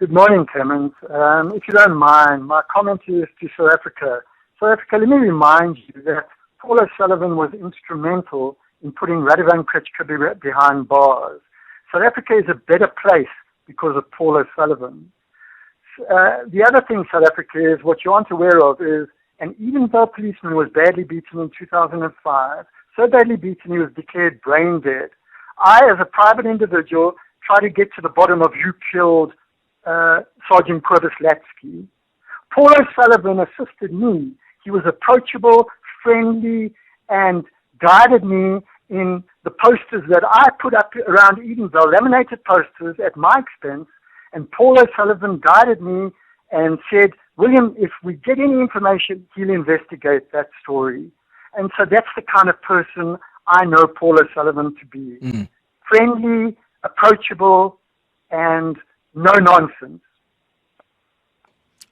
Good morning, Clement. If you don't mind, my comment is to South Africa. South Africa, let me remind you that Paul Sullivan was instrumental in putting Radovan Krejcir behind bars. South Africa is a better place because of Paul Sullivan. The other thing South Africa is, what you aren't aware of is, and even though a policeman was badly beaten in 2005, so badly beaten he was declared brain dead, I, as a private individual, try to get to the bottom of who killed Sergeant Cobus Latsky. Paul Sullivan assisted me. He was approachable, friendly, and guided me in the posters that I put up around Edenville, laminated posters at my expense, and Paul Sullivan guided me and said, William, if we get any information, he'll investigate that story. And so that's the kind of person I know Paul Sullivan to be. Friendly, approachable, and no nonsense.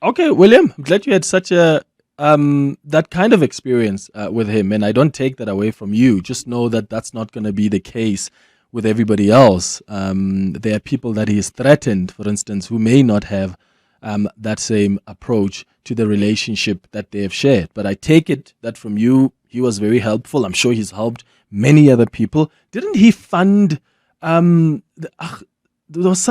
Okay, William, I'm glad you had such a that kind of experience with him, and I don't take that away from you. Just know that that's not going to be the case with everybody else. There are people that he has threatened, for instance, who may not have that same approach to the relationship that they have shared. But I take it that from you, he was very helpful. I'm sure he's helped many other people. Didn't he fund? There was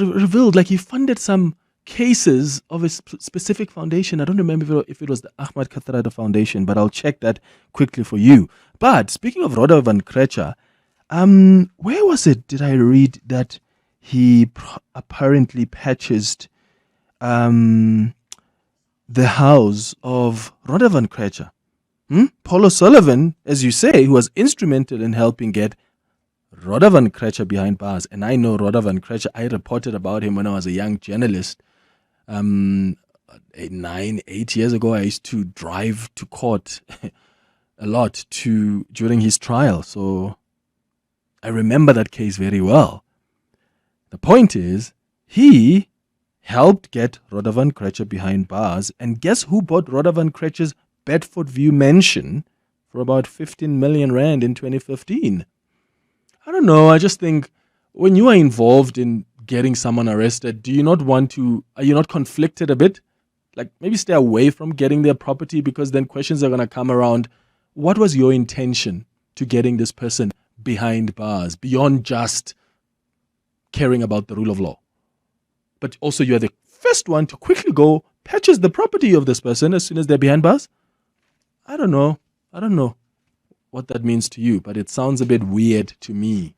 revealed like he funded some cases of a specific foundation. I don't remember if it was the Ahmad Kathrada Foundation, but I'll check that quickly for you. But speaking of Radovan Krejcir, where was it? Did I read that he apparently purchased the house of Radovan Krejcir? Paul Sullivan, as you say, who was instrumental in helping get Radovan Krejcir behind bars. And I know Radovan Krejcir. I reported about him when I was a young journalist. 8 years ago, I used to drive to court a lot during his trial. So I remember that case very well. The point is, he helped get Radovan Krejcir behind bars. And guess who bought Radovan Krejcir's Bedford View mansion for about 15 million rand in 2015? I don't know. I just think when you are involved in getting someone arrested, are you not conflicted a bit? Like maybe stay away from getting their property, because then questions are going to come around. What was your intention to getting this person behind bars beyond just caring about the rule of law? But also you're the first one to quickly go purchase the property of this person as soon as they're behind bars. I don't know what that means to you, but it sounds a bit weird to me.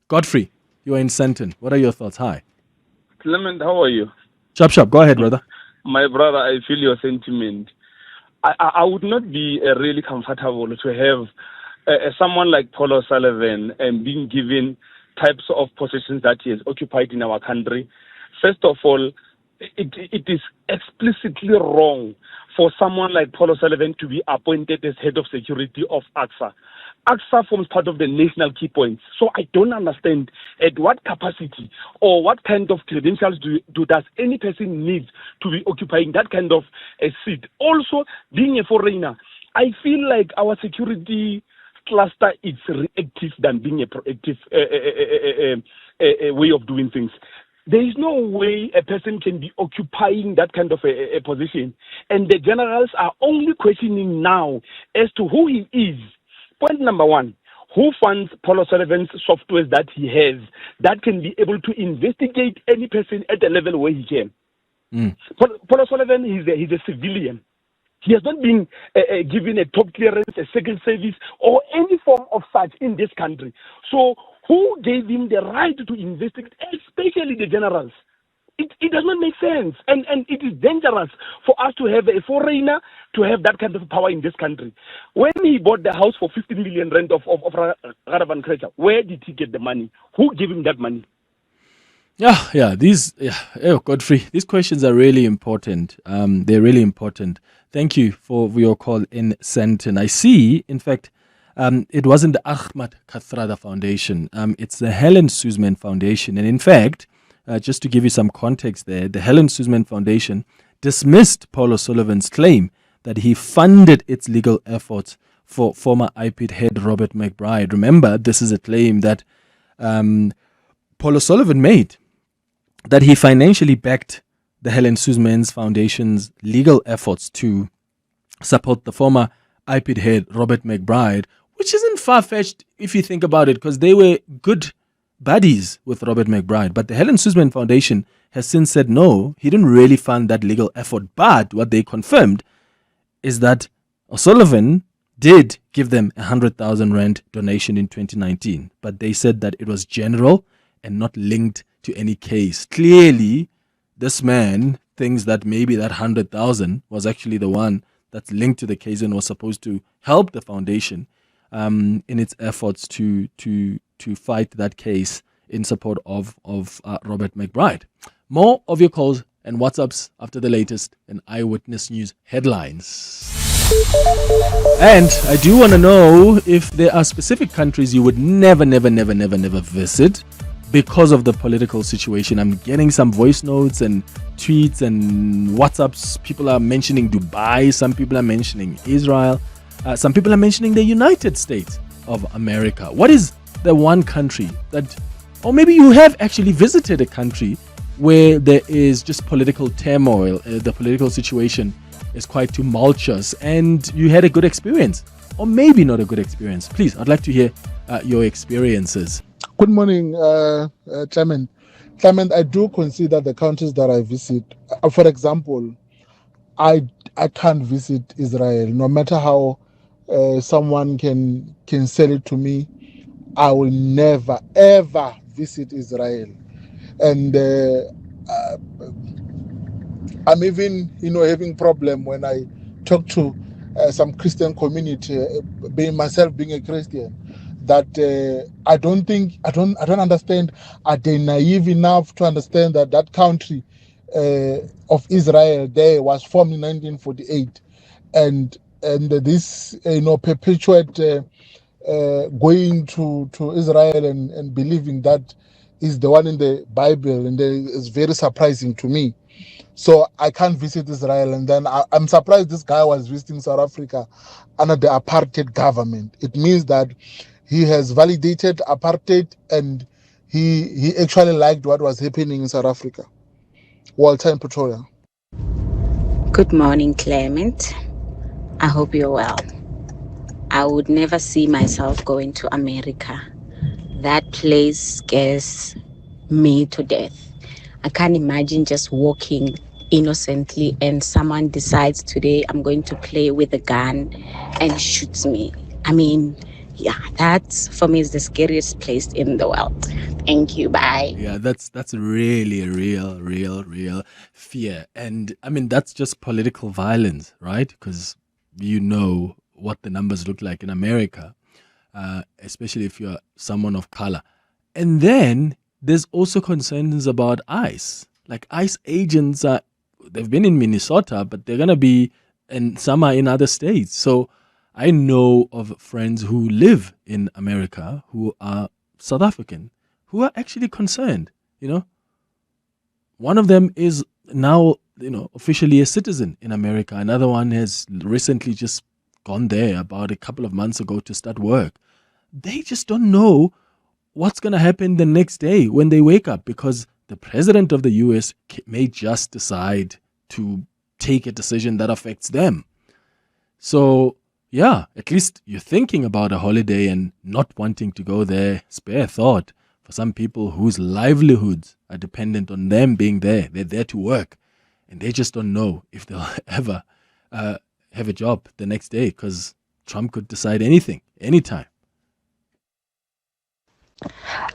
Godfrey, you are in Senton. What are your thoughts? Hi. Clement, how are you? Sharp. Go ahead, brother. My brother, I feel your sentiment. I would not be really comfortable to have someone like Paul Sullivan and being given types of positions that he has occupied in our country. First of all, it is explicitly wrong for someone like Paul Sullivan to be appointed as head of security of AXA. AXA forms part of the national key points. So I don't understand at what capacity or what kind of credentials does any person need to be occupying that kind of a seat. Also, being a foreigner, I feel like our security cluster is reactive than being a proactive way of doing things. There is no way a person can be occupying that kind of a position. And the generals are only questioning now as to who he is. Point number one, who funds Paul Sullivan's software that he has that can be able to investigate any person at the level where he can? Paul Sullivan, he's a civilian. He has not been given a top clearance, a secret service, or any form of such in this country. So who gave him the right to investigate, especially the generals? It does not make sense. And it is dangerous for us to have a foreigner to have that kind of power in this country. When he bought the house for 15 million rand of Radovan Krejcir, where did he get the money? Who gave him that money? Godfrey, these questions are really important. They're really important. Thank you for your call in, Senton. I see, in fact, it wasn't the Ahmad Kathrada Foundation. It's the Helen Suzman Foundation. And in fact, just to give you some context there, the Helen Suzman Foundation dismissed Paul Sullivan's claim that he funded its legal efforts for former IPID head Robert McBride. Remember, this is a claim that Paul Sullivan made, that he financially backed the Helen Suzman's Foundation's legal efforts to support the former IPID head, Robert McBride, which isn't far-fetched if you think about it, because they were good buddies with Robert McBride. But the Helen Suzman Foundation has since said no, he didn't really fund that legal effort. But what they confirmed is that O'Sullivan did give them a 100,000 rand donation in 2019. But they said that it was general and not linked to any case. Clearly, this man thinks that maybe that 100,000 was actually the one that's linked to the case and was supposed to help the foundation in its efforts to fight that case in support of Robert McBride. More of your calls and WhatsApps after the latest and Eyewitness News headlines. And I do want to know if there are specific countries you would never visit because of the political situation. I'm getting some voice notes and tweets and WhatsApps. People are mentioning Dubai. Some people are mentioning Israel. Some people are mentioning the United States of America. What is the one country that, or maybe you have actually visited a country where there is just political turmoil, the political situation is quite tumultuous, and you had a good experience, or maybe not a good experience? Please, I'd like to hear your experiences. Good morning, Clement. Clement, I do consider the countries that I visit. For example, I can't visit Israel, no matter how someone can sell it to me. I will never ever visit Israel, and I'm even having problem when I talk to some Christian community, being a Christian, that I don't understand. Are they naive enough to understand that country of Israel there was formed in 1948, and this perpetuate going to Israel and believing that is the one in the Bible, and it's very surprising to me. So I can't visit Israel, and then I'm surprised this guy was visiting South Africa under the apartheid government. It means that he has validated apartheid, and he actually liked what was happening in South Africa. Walter in Pretoria. Good morning, Clement. I hope you're well. I would never see myself going to America. That place scares me to death. I can't imagine just walking innocently and someone decides today I'm going to play with a gun and shoots me. I mean, yeah, that for me is the scariest place in the world. Thank you. Bye. Yeah, that's really a real fear. And I mean, that's just political violence, right? Because you know what the numbers look like in America, especially if you're someone of color. And then there's also concerns about ICE. Like ICE agents they've been in Minnesota, but they're going to be, and some are in other states. So I know of friends who live in America who are South African, who are actually concerned, One of them is now, officially a citizen in America. Another one has recently just gone there about a couple of months ago to start work. They just don't know what's going to happen the next day when they wake up, because the president of the US may just decide to take a decision that affects them. So, yeah, at least you're thinking about a holiday and not wanting to go there. Spare thought for some people whose livelihoods are dependent on them being there. They're there to work, and they just don't know if they'll ever have a job the next day, because Trump could decide anything, anytime.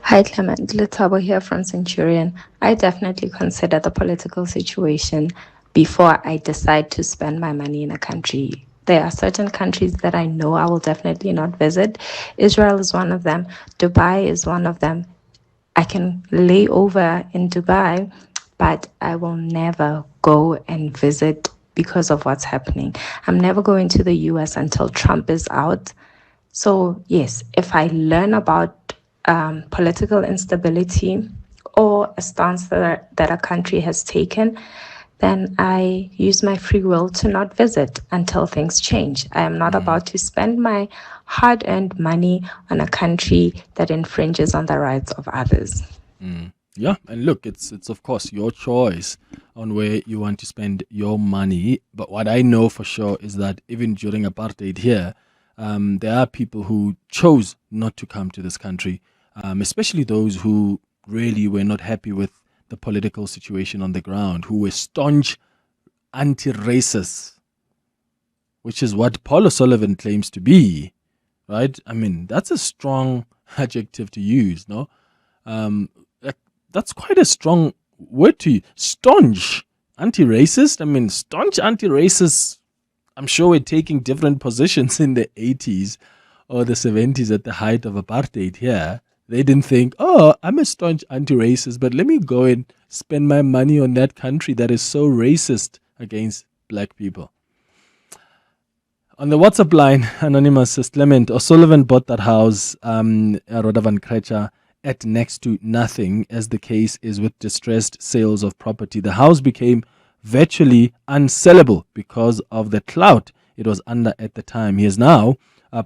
Hi, Clement. Letabo here from Centurion. I definitely consider the political situation before I decide to spend my money in a country. There are certain countries that I know I will definitely not visit. Israel is one of them. Dubai is one of them. I can lay over in Dubai, but I will never go and visit because of what's happening. I'm never going to the US until Trump is out. So yes, if I learn about political instability or a stance that a country has taken, then I use my free will to not visit until things change. I am not about to spend my hard-earned money on a country that infringes on the rights of others. Yeah, and look, it's of course your choice on where you want to spend your money. But what I know for sure is that even during apartheid here, there are people who chose not to come to this country, especially those who really were not happy with the political situation on the ground, who were staunch anti-racists, which is what Paul Sullivan claims to be, right? I mean, that's a strong adjective to use, no? That's quite a strong word to use. Staunch anti-racist. I mean, staunch anti-racists, I'm sure we're taking different positions in the 80s or the 70s at the height of apartheid here. They didn't think, oh, I'm a staunch anti-racist, but let me go and spend my money on that country that is so racist against black people. On the WhatsApp line, Anonymous says, Clement, O'Sullivan bought that house, Rhoda van Krecha, at next to nothing, as the case is with distressed sales of property. The house became virtually unsellable because of the clout it was under at the time. He has now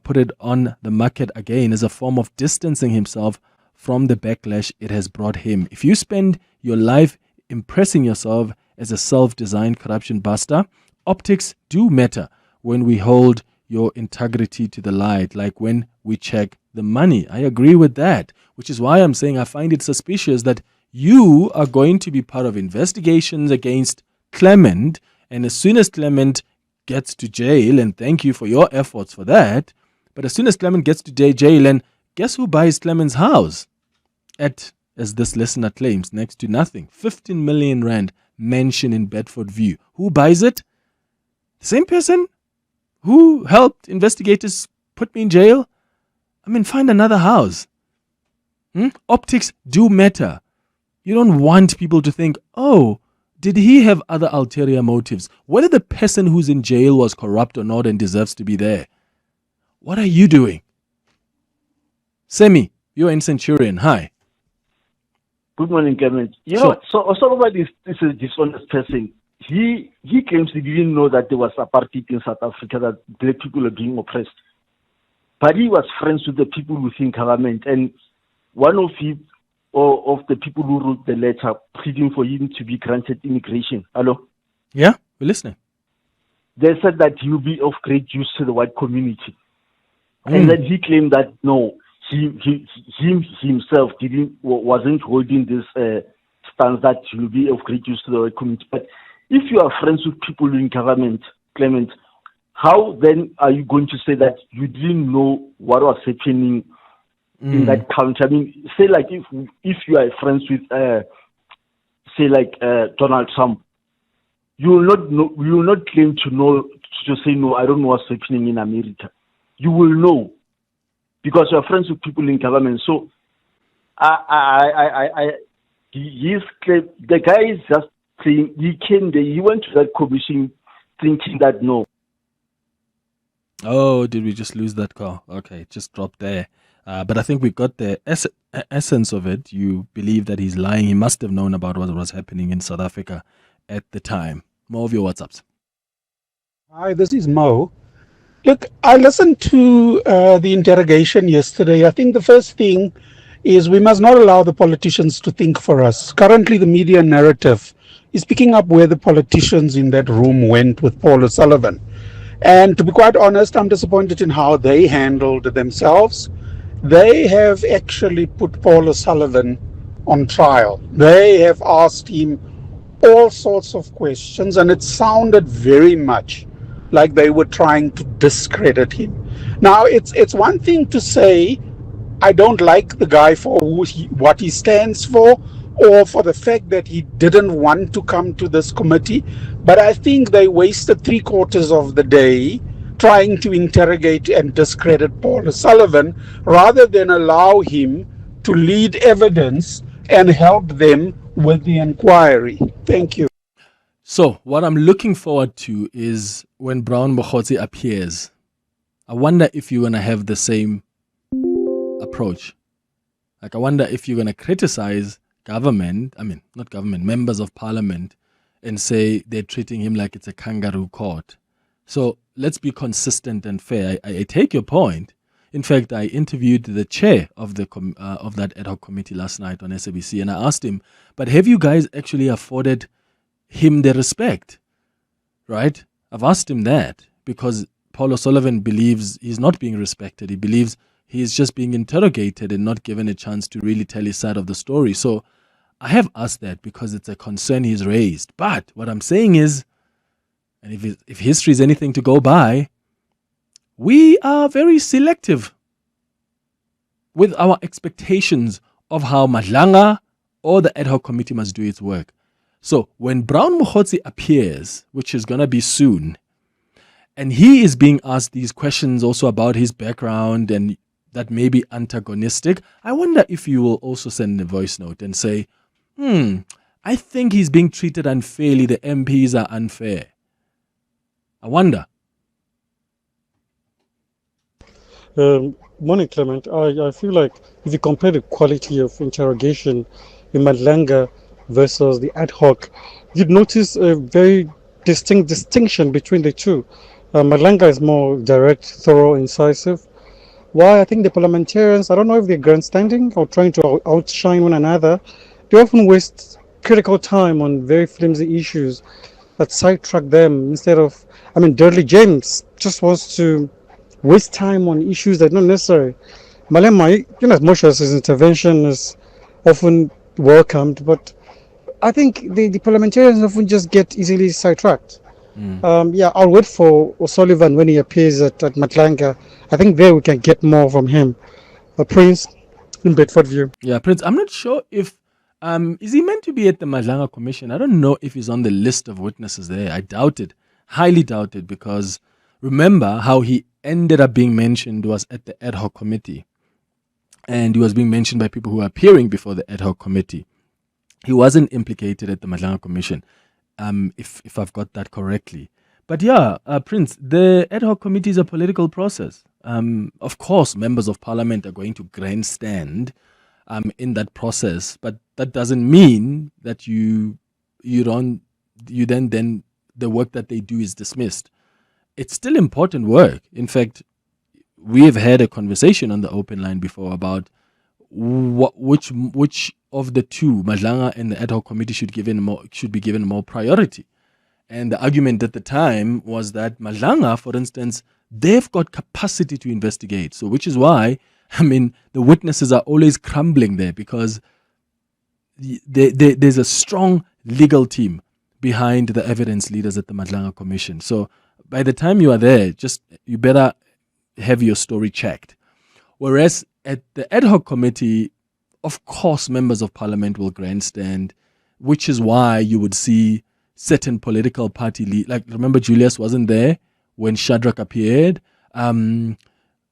put it on the market again as a form of distancing himself from the backlash it has brought him. If you spend your life impressing yourself as a self-designed corruption buster, optics do matter when we hold your integrity to the light, like when we check the money. I agree with that, which is why I'm saying I find it suspicious that you are going to be part of investigations against Clement, and as soon as Clement gets to jail, and thank you for your efforts for that, but as soon as Clement gets to jail, and guess who buys Clement's house? At, as this listener claims, next to nothing. 15 million rand mansion in Bedford View. Who buys it? The same person who helped investigators put me in jail? I mean, find another house. Optics do matter. You don't want people to think, oh, did he have other ulterior motives? Whether the person who's in jail was corrupt or not and deserves to be there. What are you doing? Semi, you're in Centurion. Hi. Good morning, Clement. Sure. So Sullivan is a dishonest person. He claims he didn't know that there was apartheid in South Africa, that black people are being oppressed. But he was friends with the people within government, and one of the people who wrote the letter pleading for him to be granted immigration. Hello? Yeah, we're listening. They said that he will be of great use to the white community. And then he claimed that no, he himself wasn't holding this stance that he will be of great use to the white community. But if you are friends with people in government, Clement, how then are you going to say that you didn't know what was happening in that country? I mean, say like if you are friends with, say like Donald Trump, you will not claim to say no. I don't know what's happening in America. You will know because you are friends with people in government. So, the guy is just saying he came there. He went to that commission thinking that no. Oh, did we just lose that call? Okay, just dropped there. But I think we got the essence of it. You believe that he's lying. He must have known about what was happening in South Africa at the time. More of your WhatsApps. Hi, this is Mo. Look, I listened to the interrogation yesterday. I think the first thing is we must not allow the politicians to think for us. Currently, the media narrative is picking up where the politicians in that room went with Paul Sullivan. And to be quite honest, I'm disappointed in how they handled themselves. They have actually put Paul O'Sullivan on trial. They have asked him all sorts of questions, and it sounded very much like they were trying to discredit him. Now, it's one thing to say, I don't like the guy for what he stands for, or for the fact that he didn't want to come to this committee, but I think they wasted 3/4 of the day trying to interrogate and discredit Paul Sullivan rather than allow him to lead evidence and help them with the inquiry. Thank you. So, what I'm looking forward to is when Brown Mokgotsi appears. I wonder if you're going to have the same approach. Like, I wonder if you're going to criticize members of parliament and say they're treating him like it's a kangaroo court. So let's be consistent and fair. I take your point. In fact, I interviewed the chair of the of that ad hoc committee last night on SABC, and I asked him, "But have you guys actually afforded him the respect?" Right? I've asked him that because Paulo Sullivan believes he's not being respected. He believes he's just being interrogated and not given a chance to really tell his side of the story. So I have asked that because it's a concern he's raised. But what I'm saying is, and if history is anything to go by, we are very selective with our expectations of how Nhlanhla or the ad hoc committee must do its work. So when Brown Mokgotsi appears, which is going to be soon, and he is being asked these questions also about his background and that may be antagonistic, I wonder if you will also send a voice note and say, I think he's being treated unfairly. The MPs are unfair. I wonder. Morning, Clement. I feel like if you compare the quality of interrogation in Nhlanhla versus the ad hoc, you'd notice a very distinct distinction between the two. Nhlanhla is more direct, thorough, incisive. Why? I think the parliamentarians, I don't know if they're grandstanding or trying to outshine one another. They often waste critical time on very flimsy issues that sidetrack them instead of, Dudley James just wants to waste time on issues that are not necessary. Malema, as much as his intervention is often welcomed, but I think the parliamentarians often just get easily sidetracked. I'll wait for Sullivan when he appears at Nhlanhla. I think there we can get more from him. Prince, in Bedford View. Yeah, Prince, I'm not sure if, is he meant to be at the Nhlanhla Commission? I don't know if he's on the list of witnesses there. I doubt it, highly doubt it, because remember how he ended up being mentioned was at the Ad Hoc Committee. And he was being mentioned by people who are appearing before the Ad Hoc Committee. He wasn't implicated at the Nhlanhla Commission, if I've got that correctly. But yeah, Prince, the Ad Hoc Committee is a political process. Of course, members of parliament are going to grandstand in that process, but that doesn't mean that then the work that they do is dismissed. It's still important work. In fact, we have had a conversation on the open line before about which of the two, Nhlanhla and the Ad Hoc Committee, should be given more priority. And the argument at the time was that Nhlanhla, for instance, they've got capacity to investigate. So which is why, the witnesses are always crumbling there because there's a strong legal team behind the evidence leaders at the Nhlanhla Commission. So by the time you are there, you better have your story checked. Whereas at the Ad Hoc Committee, of course, members of parliament will grandstand, which is why you would see certain political party like remember Julius wasn't there when Shadrach appeared.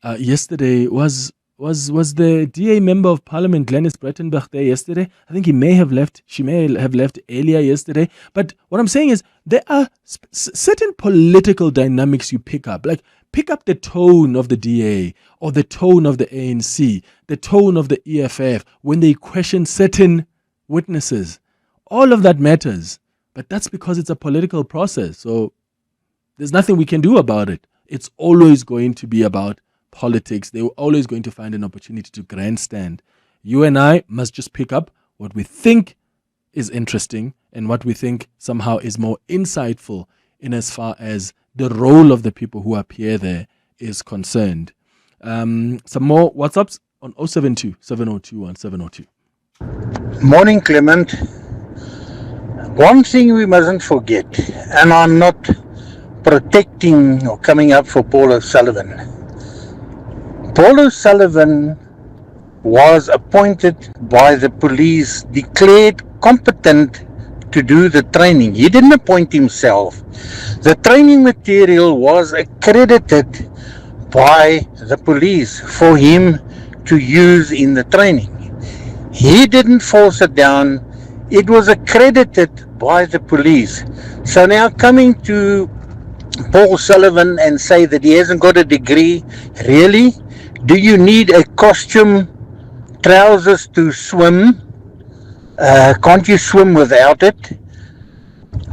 Yesterday was the DA member of parliament Glenys Brettenberg there yesterday? I think she may have left earlier yesterday. But what I'm saying is there are certain political dynamics you pick up. Like pick up the tone of the DA or the tone of the ANC, the tone of the EFF when they question certain witnesses. All of that matters. But that's because it's a political process. So there's nothing we can do about it. It's always going to be about politics. They're always going to find an opportunity to grandstand. You and I must just pick up what we think is interesting and what we think somehow is more insightful in as far as the role of the people who appear there is concerned. Some more WhatsApps on 072 702 1702. Morning, Clement. One thing we mustn't forget, and I'm not protecting or coming up for Paulo Sullivan. Paulo Sullivan was appointed by the police, declared competent to do the training. He didn't appoint himself. The training material was accredited by the police for him to use in the training. He didn't force it down. It was accredited by the police. So now coming to Paul Sullivan and say that he hasn't got a degree, really? Do you need a costume, trousers to swim? Can't you swim without it?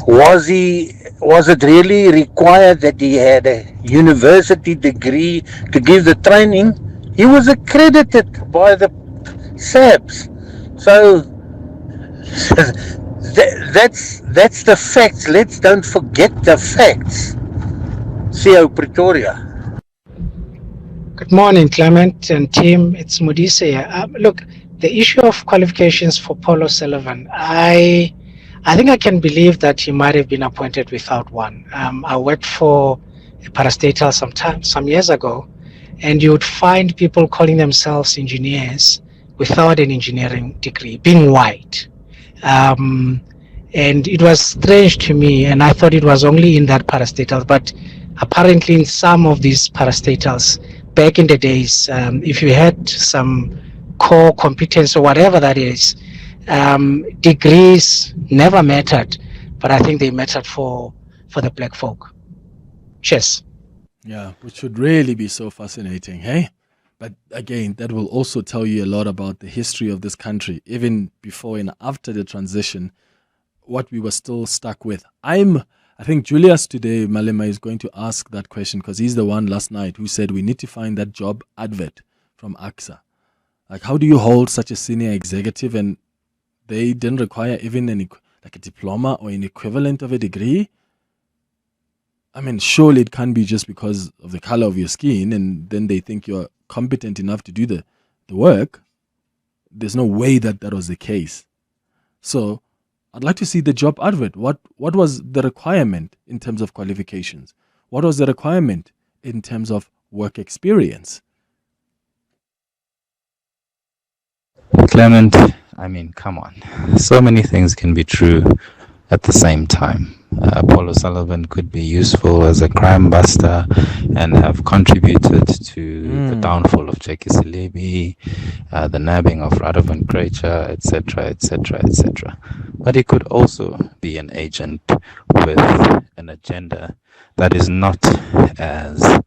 Was it really required that he had a university degree to give the training? He was accredited by the SABs. So that's the facts. Let's don't forget the facts. CO Pretoria. Good morning, Clement and team. It's Modise here. Look, the issue of qualifications for Paul Sullivan, I think I can believe that he might have been appointed without one. I worked for a parastatal some years ago, and you would find people calling themselves engineers without an engineering degree, being white. And it was strange to me, and I thought it was only in that parastatal, but apparently in some of these parastatals, back in the days, if you had some core competence or whatever that is, degrees never mattered, but I think they mattered for the black folk. Cheers. Yeah, which would really be so fascinating, hey? But again, that will also tell you a lot about the history of this country, even before and after the transition, what we were still stuck with. I think Julius today, Malema, is going to ask that question because he's the one last night who said we need to find that job advert from AXA. Like, how do you hold such a senior executive and they didn't require even a diploma or an equivalent of a degree? I mean, surely it can't be just because of the color of your skin and then they think you're competent enough to do the work. There's no way that was the case. So I'd like to see the job advert. What was the requirement in terms of qualifications? What was the requirement in terms of work experience? Clement, I mean, come on. So many things can be true at the same time. Paul Sullivan could be useful as a crime buster and have contributed to the downfall of Jackie Selebi, the nabbing of Radovan Krejcir, etc., etc., etc. But he could also be an agent with an agenda that is not as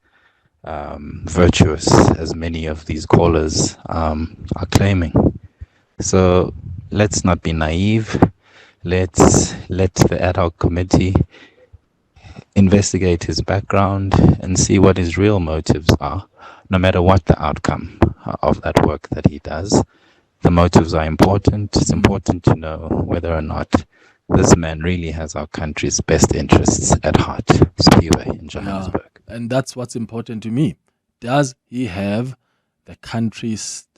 virtuous as many of these callers are claiming. So let's not be naive. Let's let the Ad Hoc Committee investigate his background and see what his real motives are, no matter what the outcome of that work that he does. The motives are important. It's important to know whether or not this man really has our country's best interests at heart. Spiwe in Johannesburg. Yeah, and that's what's important to me. Does he have the country's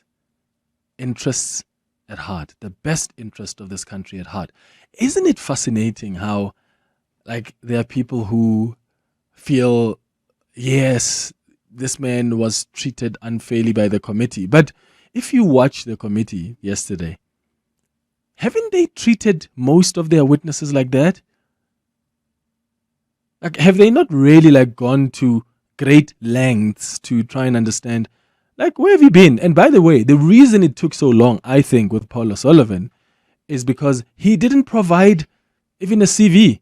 interests at heart, the best interest of this country at heart? Isn't it fascinating how, like, there are people who feel, yes, this man was treated unfairly by the committee. But if you watch the committee yesterday, haven't they treated most of their witnesses like that? Like, have they not really gone to great lengths to try and understand, where have you been? And by the way, the reason it took so long, I think, with Paul Sullivan is because he didn't provide even a CV.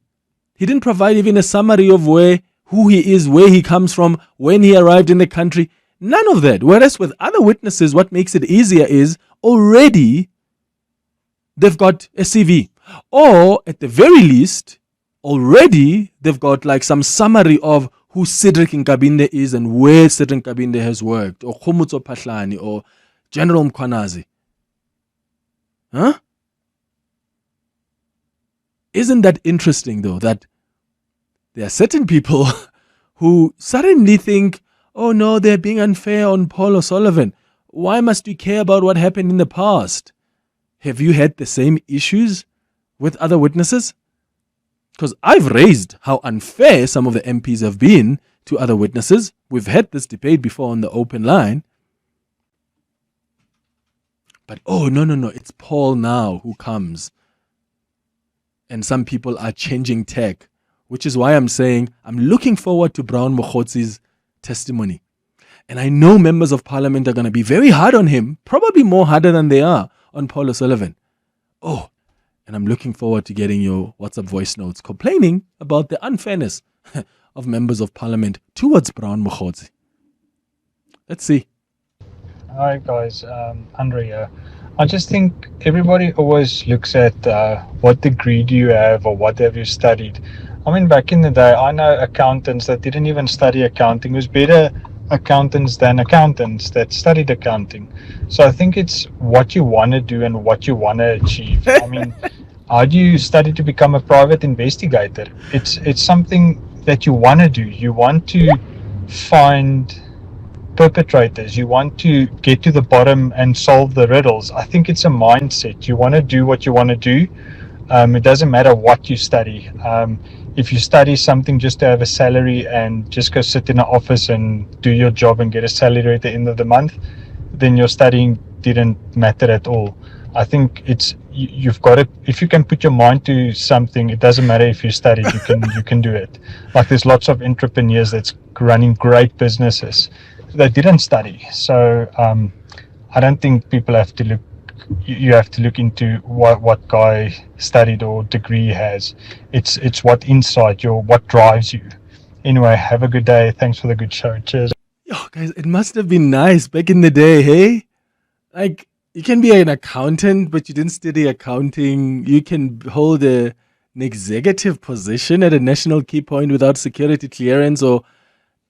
He didn't provide even a summary of who he is, where he comes from, when he arrived in the country. None of that. Whereas with other witnesses, what makes it easier is already they've got a CV. Or at the very least, already they've got some summary of who Cedric Nkabinde is and where Cedric Nkabinde has worked, or Khomotso Phahlane, or General Mkhwanazi. Huh? Isn't that interesting, though, that there are certain people who suddenly think, oh no, they're being unfair on Paul O'Sullivan. Why must we care about what happened in the past? Have you had the same issues with other witnesses? Because I've raised how unfair some of the MPs have been to other witnesses. We've had this debate before on the open line. But no, it's Paul now who comes. And some people are changing tack, which is why I'm saying I'm looking forward to Brown Mokhotzi's testimony. And I know members of parliament are going to be very hard on him, probably more harder than they are on Paul O'Sullivan. And I'm looking forward to getting your WhatsApp voice notes complaining about the unfairness of members of parliament towards Brown Mokhotzi. Let's see. Hi guys, Andre here. I just think everybody always looks at what degree do you have or what have you studied. I mean, back in the day, I know accountants that didn't even study accounting. It was better accountants than accountants that studied accounting. So I think it's what you want to do and what you want to achieve. I mean, how do you study to become a private investigator? It's something that you want to do. You want to find perpetrators. You want to get to the bottom and solve the riddles. I think it's a mindset. You want to do what you want to do. It doesn't matter what you study. If you study something just to have a salary and just go sit in an office and do your job and get a salary at the end of the month, then your studying didn't matter at all. I think you've got to, if you can put your mind to something, it doesn't matter if you studied, you can do it. Like there's lots of entrepreneurs that's running great businesses that didn't study. So I don't think people have to look. You have to look into what guy studied or degree has. It's what insight what drives you. Anyway, have a good day. Thanks for the good show. Cheers. Yo, guys, it must have been nice back in the day, hey? Like, you can be an accountant, but you didn't study accounting. You can hold an executive position at a national key point without security clearance or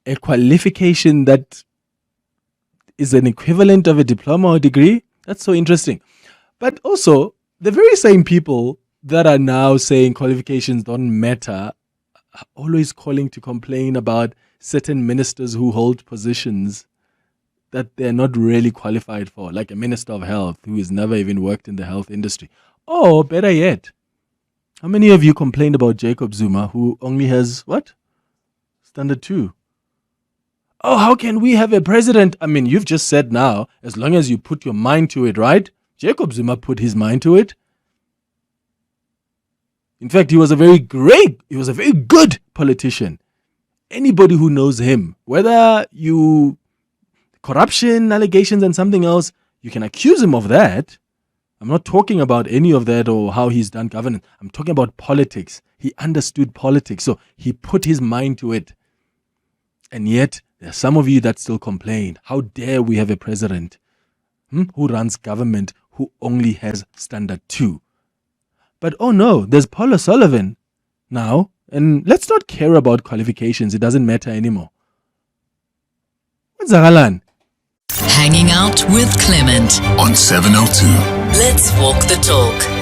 a qualification that is an equivalent of a diploma or degree. That's so interesting. But also, the very same people that are now saying qualifications don't matter are always calling to complain about certain ministers who hold positions that they're not really qualified for, like a minister of health who has never even worked in the health industry. Or better yet, how many of you complained about Jacob Zuma, who only has, what? Standard 2. Oh, how can we have a president? I mean, you've just said now, as long as you put your mind to it, right? Jacob Zuma put his mind to it. In fact, he was a very good politician. Anybody who knows him, whether you corruption allegations and something else, you can accuse him of that. I'm not talking about any of that or how he's done governance. I'm talking about politics. He understood politics, so he put his mind to it. And yet, there are some of you that still complain. How dare we have a president who runs government who only has standard 2? But oh no, there's Paulo Sullivan now, and let's not care about qualifications. It doesn't matter anymore. What's Zagalan? Hanging out with Clement on 702. Let's walk the talk.